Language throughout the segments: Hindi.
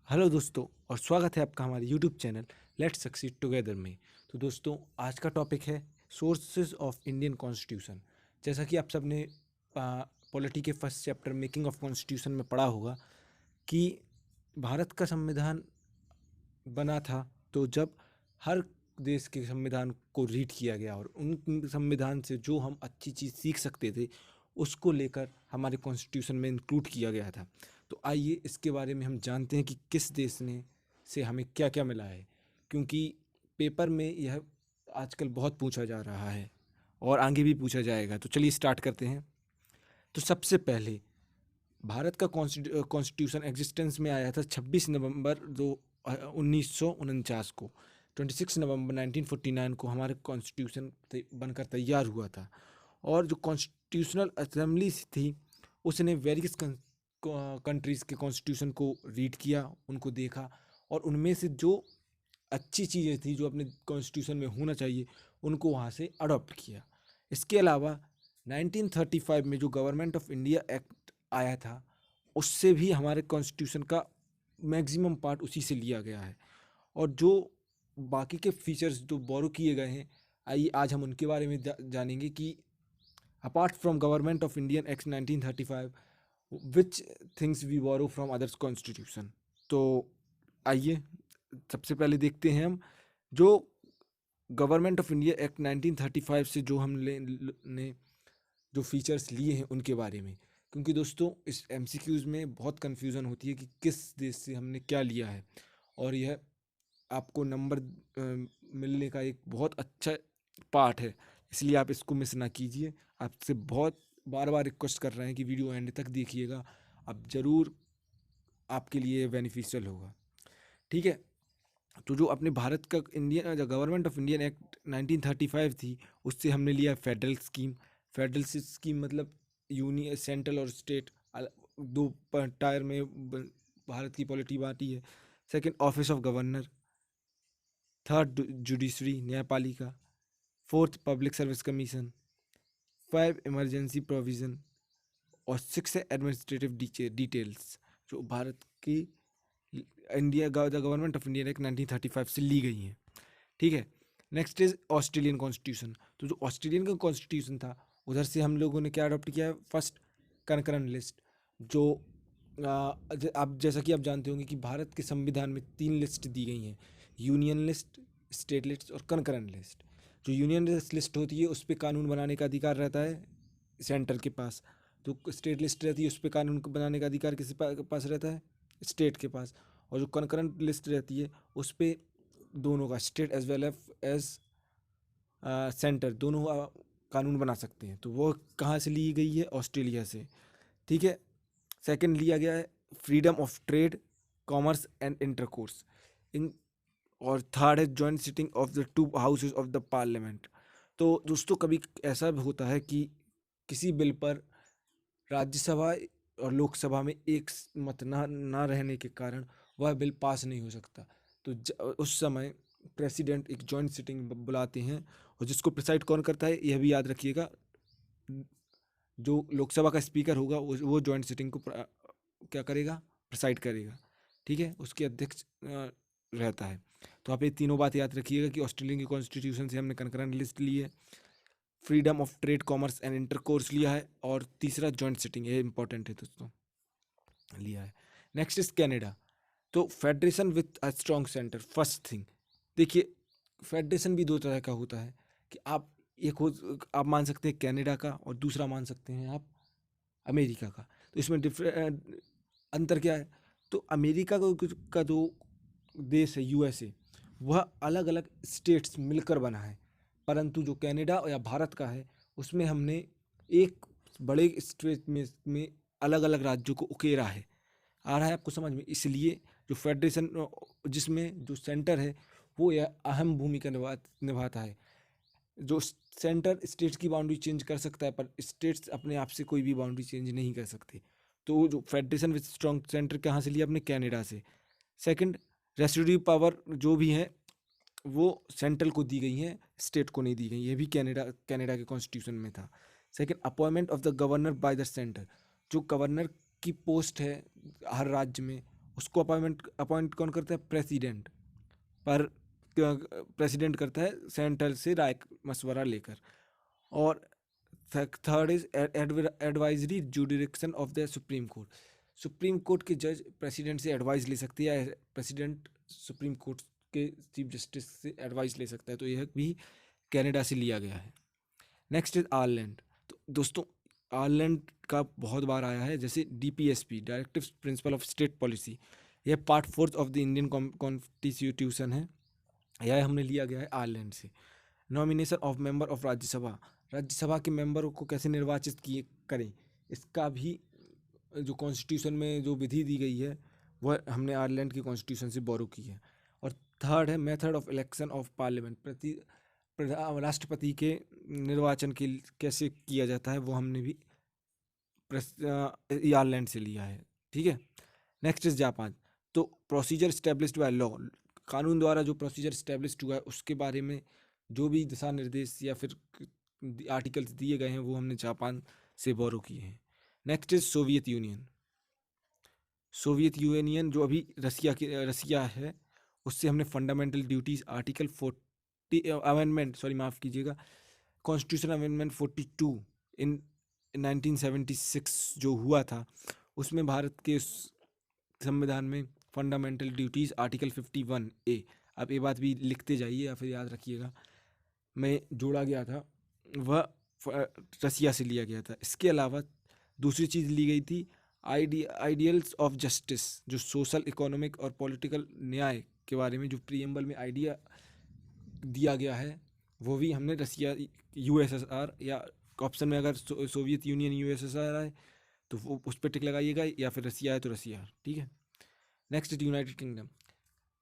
हेलो दोस्तों और स्वागत है आपका हमारे YouTube channel let's succeed together में। तो दोस्तों आज का टॉपिक है सोर्सेज ऑफ इंडियन कॉन्स्टिट्यूशन। जैसा कि आप सब ने पॉलिटी के first chapter making of constitution में पढ़ा होगा कि भारत का संविधान बना था तो जब हर देश के संविधान को रीड किया गया और उन संविधान से जो हम अच्छी चीज़ सीख सकते थे उसको लेकर हमारे कॉन्स्टिट्यूशन में इंक्लूड किया गया था। तो आइए इसके बारे में हम जानते हैं कि किस देश ने से हमें क्या क्या मिला है, क्योंकि पेपर में यह आजकल बहुत पूछा जा रहा है और आगे भी पूछा जाएगा। तो चलिए स्टार्ट करते हैं। तो सबसे पहले भारत का कॉन्स्टिट्यूशन एग्जिस्टेंस में आया था 26 नवंबर दो 1949 को। 26 नवंबर 1949 को हमारा कॉन्स्टिट्यूशन बनकर तैयार हुआ था। और जो कॉन्स्टिट्यूशनल असेंबली थी उसने वेरियस कंट्रीज़ के कॉन्स्टिट्यूशन को रीड किया, उनको देखा और उनमें से जो अच्छी चीज़ें थी जो अपने कॉन्स्टिट्यूशन में होना चाहिए उनको वहाँ से अडॉप्ट किया। इसके अलावा 1935 में जो गवर्नमेंट ऑफ इंडिया एक्ट आया था उससे भी हमारे कॉन्स्टिट्यूशन का मैक्सिमम पार्ट उसी से लिया गया है। और जो बाकी के फीचर्स जो बोरो किए गए हैं, आइए आज हम उनके बारे में जानेंगे कि apart from government of Indian act 1935 which things we borrow from others constitution. तो आइए सबसे पहले देखते हैं हम जो गवर्नमेंट ऑफ इंडिया एक्ट 1935 से जो हम ने जो फीचर्स लिए हैं उनके बारे में। क्योंकि दोस्तों इस एमसीक्यूज़ में बहुत कन्फ्यूज़न होती है कि किस देश से हमने क्या लिया है, और यह आपको नंबर मिलने का एक बहुत अच्छा पार्ट है, इसलिए आप इसको मिस ना कीजिए। आपसे बहुत बार बार रिक्वेस्ट कर रहे हैं कि वीडियो एंड तक देखिएगा, अब ज़रूर आपके लिए बेनिफिशियल होगा। ठीक है, तो जो अपने भारत का इंडियन जो गवर्नमेंट ऑफ इंडियन एक्ट 1935 थी उससे हमने लिया फेडरल स्कीम। फेडरल स्कीम मतलब यूनियन सेंट्रल और स्टेट दो टायर में भारत की पॉलिटी बांटी है। Second office of governor, third judiciary न्यायपालिका, fourth public service commission, five emergency provision और सिक्स है एडमिनिस्ट्रेटिव डिटेल्स जो भारत की India the Government of India Act 1935 से ली गई हैं। ठीक है, नेक्स्ट इज ऑस्ट्रेलियन कॉन्स्टिट्यूशन। तो जो ऑस्ट्रेलियन का कॉन्स्टिट्यूशन था उधर से हम लोगों ने क्या अडॉप्ट किया है, फर्स्ट कनकरन लिस्ट। जो आप जैसा कि आप जानते होंगे कि भारत के संविधान में 3 लिस्ट दी गई हैं, यूनियन लिस्ट, स्टेट लिस्ट और कनकरन लिस्ट। जो यूनियन लिस्ट होती है उस पर कानून बनाने का अधिकार रहता है सेंटर के पास। जो स्टेट लिस्ट रहती है उस पर कानून बनाने का अधिकार किसी पास रहता है, स्टेट के पास। और जो कनकरंट लिस्ट रहती है उस पर दोनों का, state as well as centre, दोनों कानून बना सकते हैं। तो वो कहाँ से ली गई है, ऑस्ट्रेलिया से। ठीक है, सेकंड लिया गया है freedom of trade, commerce and intercourse in. और थर्ड है joint sitting of the two houses of the parliament. तो दोस्तों कभी ऐसा भी होता है कि किसी बिल पर राज्यसभा और लोकसभा में एक मत ना रहने के कारण वह बिल पास नहीं हो सकता। तो उस समय प्रेसिडेंट एक जॉइंट सिटिंग बुलाते हैं, और जिसको प्रिसाइड कौन करता है यह भी याद रखिएगा, जो लोकसभा का स्पीकर होगा वो जॉइंट सिटिंग को क्या करेगा, प्रिसाइड करेगा। ठीक है, उसके अध्यक्ष रहता है। तो आप ये तीनों बात याद रखिएगा कि ऑस्ट्रेलियन की कॉन्स्टिट्यूशन से हमने कनकरेंट लिस्ट ली है, freedom of trade, commerce and intercourse लिया है, और तीसरा जॉइंट सिटिंग, ये इंपॉर्टेंट है दोस्तों, लिया है। Next is Canada. तो federation with a strong centre, first thing. देखिए फेडरेशन भी दो तरह का होता है कि आप एक हो, आप मान सकते हैं कनाडा का और दूसरा मान सकते हैं आप अमेरिका का। तो इसमें अंतर क्या है, तो अमेरिका का जो देश है यूएसए, वह अलग अलग स्टेट्स मिलकर बना है, परंतु जो कनाडा या भारत का है उसमें हमने एक बड़े स्टेट में अलग अलग राज्यों को उकेरा है। आ रहा है आपको समझ में? इसलिए जो फेडरेशन जिसमें जो सेंटर है वो यह अहम भूमिका निभाता है। जो सेंटर स्टेट्स की बाउंड्री चेंज कर सकता है पर स्टेट्स अपने आप से कोई भी बाउंड्री चेंज नहीं कर सकते। तो जो फेडरेशन विद स्ट्रॉन्ग सेंटर कहाँ से लिया, अपने कनाडा से। सेकंड, रेसिड्यू पावर जो भी है वो सेंट्रल को दी गई हैं, स्टेट को नहीं दी गई। ये भी कनाडा के कॉन्स्टिट्यूशन में था। Second, appointment of the governor by the centre. जो गवर्नर की पोस्ट है हर राज्य में उसको अपॉइंट कौन करता है? प्रेसिडेंट। पर प्रेसिडेंट करता है सेंट्रल से राय मशवरा लेकर। और third is advisory जुडिक्शन of the supreme court. Supreme court के जज प्रेसिडेंट से एडवाइस ले सकती है, प्रेसिडेंट सुप्रीम कोर्ट के चीफ जस्टिस से एडवाइस ले सकता है। तो यह भी कनाडा से लिया गया है। Next is Ireland. तो दोस्तों आयरलैंड का बहुत बार आया है, जैसे DPSP directive principle of state policy, यह part 4 of the Indian constitution है। यह हमने लिया गया है आयरलैंड से। Nomination of member of Rajya Sabha, Rajya Sabha के मेंबरों को कैसे निर्वाचित किए करें, इसका भी जो कॉन्स्टिट्यूशन में जो विधि दी गई है वह हमने आयरलैंड की कॉन्स्टिट्यूशन से बोरो की है। और थर्ड है method of election of parliament, राष्ट्रपति के निर्वाचन के कैसे किया जाता है, वो हमने भी आयरलैंड से लिया है। ठीक है। Next is Japan. तो प्रोसीजर स्टैब्लिश्ड बाय लॉ, कानून द्वारा जो प्रोसीजर स्टैब्लिश्ड हुआ है उसके बारे में जो भी दिशा निर्देश या फिर आर्टिकल्स दिए गए हैं वो हमने जापान से बोरो किए हैं। Next is Soviet union. Soviet union जो अभी रसिया है, उससे हमने fundamental duties article 40 amendment, sorry माफ़ कीजिएगा, कॉन्स्टिट्यूशन अमेंडमेंट 42 इन 1976 जो हुआ था, उसमें भारत के संविधान में फंडामेंटल ड्यूटीज़ आर्टिकल 51A, आप ये बात भी लिखते जाइए या फिर याद रखिएगा, में जोड़ा गया था, वह रसिया से लिया गया था। इसके अलावा दूसरी चीज़ ली गई थी आइडियल्स ऑफ जस्टिस, जो सोशल इकोनॉमिक और पॉलिटिकल न्याय के बारे में जो प्रीएम्बल में आइडिया दिया गया है, वो भी हमने रसिया USSR या ऑप्शन में अगर सोवियत यूनियन USSR आए तो वो उस पर टिक लगाइएगा, या फिर रसिया है तो रसिया। ठीक है। Next United kingdom.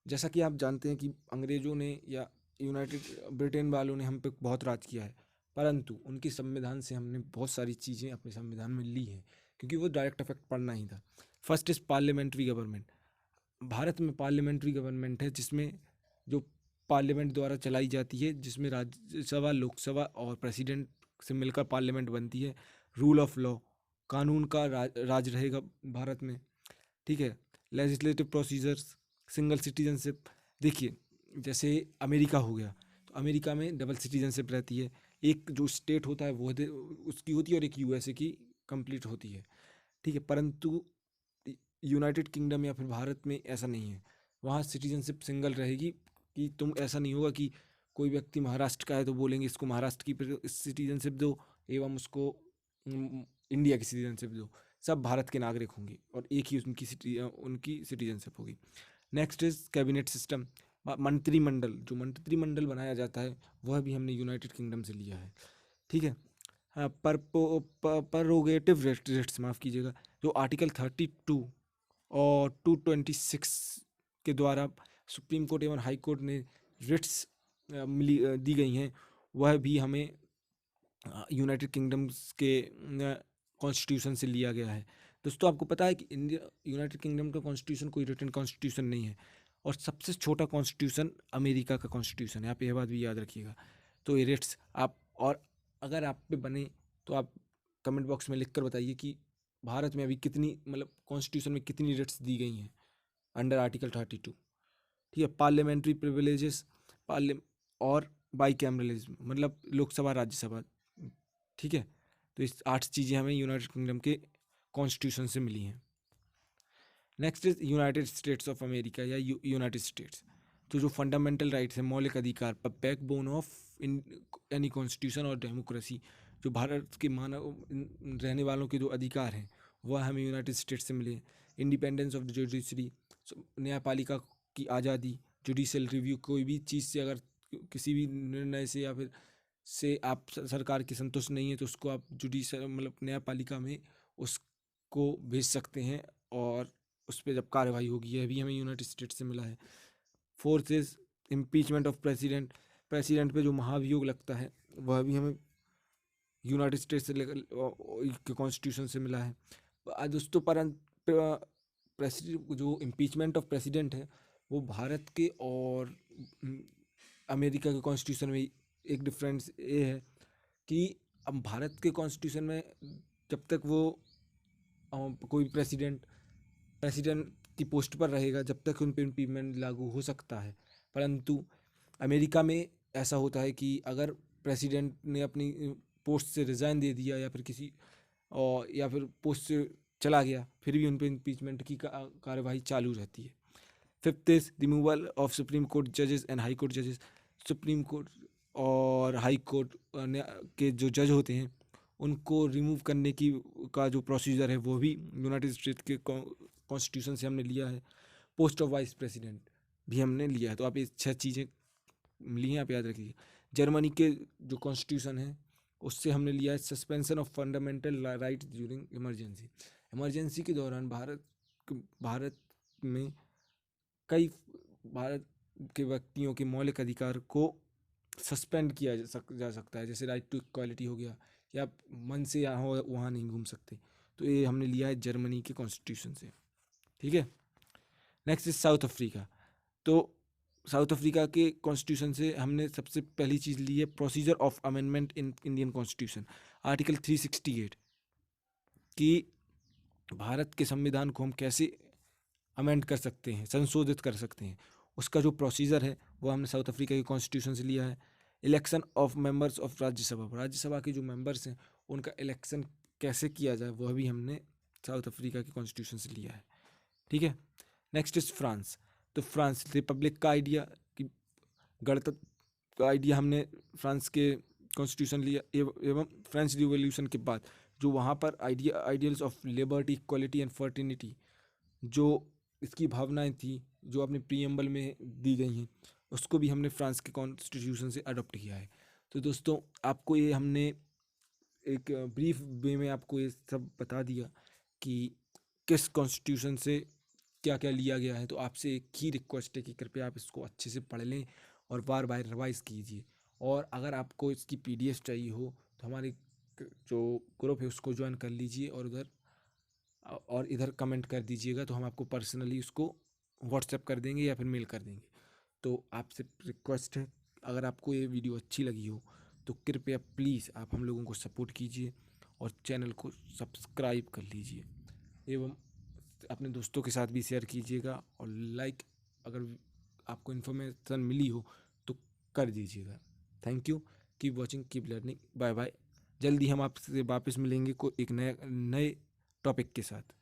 जैसा कि आप जानते हैं कि अंग्रेज़ों ने या यूनाइटेड ब्रिटेन वालों ने हम पे बहुत राज किया है, परंतु उनके संविधान से हमने बहुत सारी चीज़ें अपने संविधान में ली हैं, क्योंकि वो डायरेक्ट इफेक्ट पड़ना ही था। First is parliamentary government. Bharat में पार्लियामेंट्री गवर्नमेंट है, जिसमें जो पार्लियामेंट द्वारा चलाई जाती है, जिसमें राज्यसभा, लोकसभा और प्रेसिडेंट से मिलकर पार्लियामेंट बनती है। रूल ऑफ लॉ, कानून का राज रहेगा भारत में। ठीक है। Legislative procedures, single citizenship. देखिए जैसे अमेरिका हो गया, तो अमेरिका में डबल सिटीजनशिप रहती है, एक जो स्टेट होता है वो उसकी होती है और एक USA की कंप्लीट होती है। ठीक है। परंतु यूनाइटेड किंगडम या फिर भारत में ऐसा नहीं है, वहाँ सिटीजनशिप सिंगल रहेगी। कि तुम ऐसा नहीं होगा कि कोई व्यक्ति महाराष्ट्र का है तो बोलेंगे इसको महाराष्ट्र की सिटीजनशिप दो, एवं उसको इंडिया की सिटीजनशिप दो। सब भारत के नागरिक होंगे और एक ही उनकी सिटीजनशिप होगी। नेक्स्ट इज कैबिनेट सिस्टम, मंत्रिमंडल, जो मंत्रिमंडल बनाया जाता है वह भी हमने यूनाइटेड किंगडम से लिया है। ठीक है। हाँ, प्रोगेटिव राइट्स, माफ़ कीजिएगा, जो आर्टिकल 32 और 226 के द्वारा सुप्रीम कोर्ट एवं हाई कोर्ट ने रिट्स दी गई हैं, वह भी हमें यूनाइटेड किंगडम्स के कॉन्स्टिट्यूशन से लिया गया है। दोस्तों आपको पता है कि इंडिया यूनाइटेड किंगडम का कॉन्स्टिट्यूशन कोई रिटन कॉन्स्टिट्यूशन नहीं है, और सबसे छोटा कॉन्स्टिट्यूशन अमेरिका का कॉन्स्टिट्यूशन है, आप यह बात भी याद रखिएगा। तो ये रिट्स आप, और अगर आप पे बने तो आप कमेंट बॉक्स में लिख कर बताइए कि भारत में अभी कितनी, मतलब कॉन्स्टिट्यूशन में कितनी रिट्स दी गई हैं अंडर आर्टिकल 32। ठीक है। पार्लियामेंट्री प्रिविलेजेस, और बाई कैमरलिज्म, मतलब लोकसभा राज्यसभा। ठीक है। तो इस 8 चीज़ें हमें यूनाइटेड किंगडम के कॉन्स्टिट्यूशन से मिली हैं। Next is United states of America या यूनाइटेड स्टेट्स। तो जो फंडामेंटल राइट्स है, मौलिक अधिकार, पर बैकबोन ऑफ एनी कॉन्स्टिट्यूशन और डेमोक्रेसी, जो भारत के मानव रहने वालों के जो अधिकार हैं वह हमें यूनाइटेड स्टेट्स से मिले। इंडिपेंडेंस ऑफ द जुडिशरी, न्यायपालिका की आज़ादी, जुडिशियल रिव्यू, कोई भी चीज़ से अगर किसी भी निर्णय से या फिर से आप सरकार की संतुष्ट नहीं है तो उसको आप जुडिशियल, मतलब न्यायपालिका में उसको भेज सकते हैं और उस पर जब कार्रवाई होगी, यह भी हमें यूनाइटेड स्टेट्स से मिला है। Fourth is impeachment of president, president पे जो महाभियोग लगता है वह भी हमें यूनाइटेड स्टेट्स से के कॉन्स्टिट्यूशन से मिला है। दोस्तों प्रेसिडेंट, जो इम्पीचमेंट ऑफ प्रेसिडेंट है वो भारत के और अमेरिका के कॉन्स्टिट्यूशन में एक डिफरेंस ये है कि अब भारत के कॉन्स्टिट्यूशन में जब तक वो कोई प्रेसिडेंट की पोस्ट पर रहेगा जब तक उन पर इम्पीचमेंट लागू हो सकता है। परंतु अमेरिका में ऐसा होता है कि अगर प्रेसिडेंट ने अपनी पोस्ट से रिज़ाइन दे दिया या फिर किसी और या फिर पोस्ट से चला गया, फिर भी उन पर इम्पीचमेंट की कार्यवाही चालू रहती है। Fifth is removal of supreme court जजेस एंड हाई कोर्ट जजेस। सुप्रीम कोर्ट और हाई कोर्ट के जो जज होते हैं उनको रिमूव करने की का जो प्रोसीजर है वो भी यूनाइटेड स्टेट के कॉन्स्टिट्यूशन से हमने लिया है। पोस्ट ऑफ वाइस प्रेसिडेंट भी हमने लिया है। तो आप ये 6 चीज़ें ली हैं, आप याद रखिए। जर्मनी के जो कॉन्स्टिट्यूशन है उससे हमने लिया है suspension of fundamental right during emergency. Emergency के दौरान भारत में कई भारत के व्यक्तियों के मौलिक अधिकार को सस्पेंड किया जा सकता है, जैसे राइट टू इक्वालिटी हो गया, या मन से यहाँ हो वहाँ नहीं घूम सकते। तो ये हमने लिया है जर्मनी के कॉन्स्टिट्यूशन से, ठीक है। Next is south Africa. तो साउथ अफ्रीका के कॉन्स्टिट्यूशन से हमने सबसे पहली चीज़ ली है procedure of amendment in Indian constitution. Article 368 कि भारत के संविधान को हम कैसे अमेंड कर सकते हैं, संशोधित कर सकते हैं, उसका जो प्रोसीजर है वो हमने साउथ अफ्रीका के कॉन्स्टिट्यूशन से लिया है। Election of members of Rajya Sabha के जो मेंबर्स हैं उनका इलेक्शन कैसे किया जाए वह भी हमने साउथ अफ्रीका के कॉन्स्टिट्यूशन से लिया है, ठीक है। Next is France. तो फ्रांस रिपब्लिक का आइडिया कि गणतंत्र का आइडिया हमने फ्रांस के कॉन्स्टिट्यूशन लिया, एवं फ्रेंच रिवॉल्यूशन के बाद जो वहाँ पर ideals of liberty, equality and fraternity जो इसकी भावनाएं थी जो अपने प्रीएम्बल में दी गई हैं, उसको भी हमने फ्रांस के कॉन्स्टिट्यूशन से अडॉप्ट किया है। तो दोस्तों आपको ये हमने एक ब्रीफ वे में आपको ये सब बता दिया कि किस कॉन्स्टिट्यूशन से क्या क्या लिया गया है। तो आपसे एक ही रिक्वेस्ट है कि कृपया आप इसको अच्छे से पढ़ लें और बार बार रिवाइज़ कीजिए। और अगर आपको इसकी PDF चाहिए हो तो हमारे जो ग्रुप है उसको ज्वाइन कर लीजिए और इधर कमेंट कर दीजिएगा, तो हम आपको पर्सनली उसको व्हाट्सएप कर देंगे या फिर मेल कर देंगे। तो आपसे रिक्वेस्ट है, अगर आपको ये वीडियो अच्छी लगी हो तो कृपया प्लीज़ आप हम लोगों को सपोर्ट कीजिए और चैनल को सब्सक्राइब कर लीजिए, एवं अपने दोस्तों के साथ भी शेयर कीजिएगा, और लाइक अगर आपको इन्फॉर्मेशन मिली हो तो कर दीजिएगा। Thank you, keep watching, keep learning, bye bye. जल्दी हम आपसे वापस मिलेंगे एक नए टॉपिक के साथ।